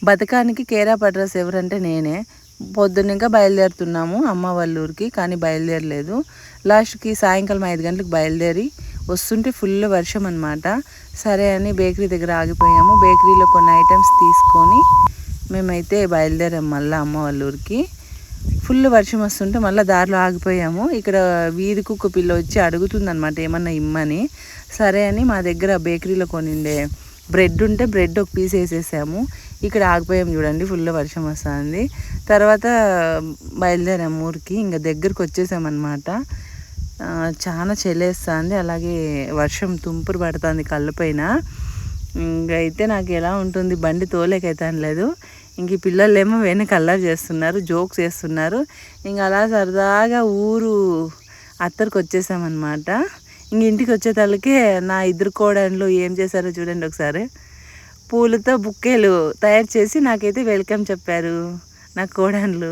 బతకానికి care of address ఎవరంటే నేనే. పొద్దున్న ఇంకా బయలుదేరుతున్నాము అమ్మ వాళ్ళ ఊరికి, కానీ బయలుదేరలేదు. లాస్ట్కి సాయంకాలం 5 గంటలకు బయలుదేరి వస్తుంటే ఫుల్ వర్షం అనమాట. సరే అని బేకరీ దగ్గర ఆగిపోయాము. బేకరీలో కొన్ని ఐటమ్స్ తీసుకొని మేమైతే బయలుదేరాము మళ్ళీ అమ్మ వాళ్ళ ఊరికి. ఫుల్ వర్షం వస్తుంటే మళ్ళీ దారిలో ఆగిపోయాము. ఇక్కడ వీధి కుక్క పిల్ల వచ్చి అడుగుతుందనమాట ఏమన్నా ఇమ్మని. సరే అని మా దగ్గర బేకరీలో కొనిండే బ్రెడ్ ఉంటే బ్రెడ్ ఒక పీస్ వేసేసాము. ఇక్కడ ఆగిపోయాము చూడండి, ఫుల్ వర్షం వస్తుంది. తర్వాత బయలుదేరాము ఊరికి. ఇంకా దగ్గరకు వచ్చేసామన్నమాట. చాలా చలేస్తుంది, అలాగే వర్షం తుంపురు పడుతుంది కళ్ళపైన. ఇంకైతే నాకు ఎలా ఉంటుంది, బండి తోలేకైతే అనలేదు. ఇంక ఈ పిల్లలేమో వెనక అల్లరి చేస్తున్నారు, జోక్స్ చేస్తున్నారు. ఇంక అలా సరదాగా ఊరు అత్తరికి వచ్చేసామన్నమాట. ఇంక ఇంటికి వచ్చేతలకే నా 2 కోడళ్ళు ఏం చేశారో చూడండి ఒకసారి. పూలతో బుక్కేలు తయారు చేసి నాకైతే వెల్కమ్ చెప్పారు నా కోడళ్ళు.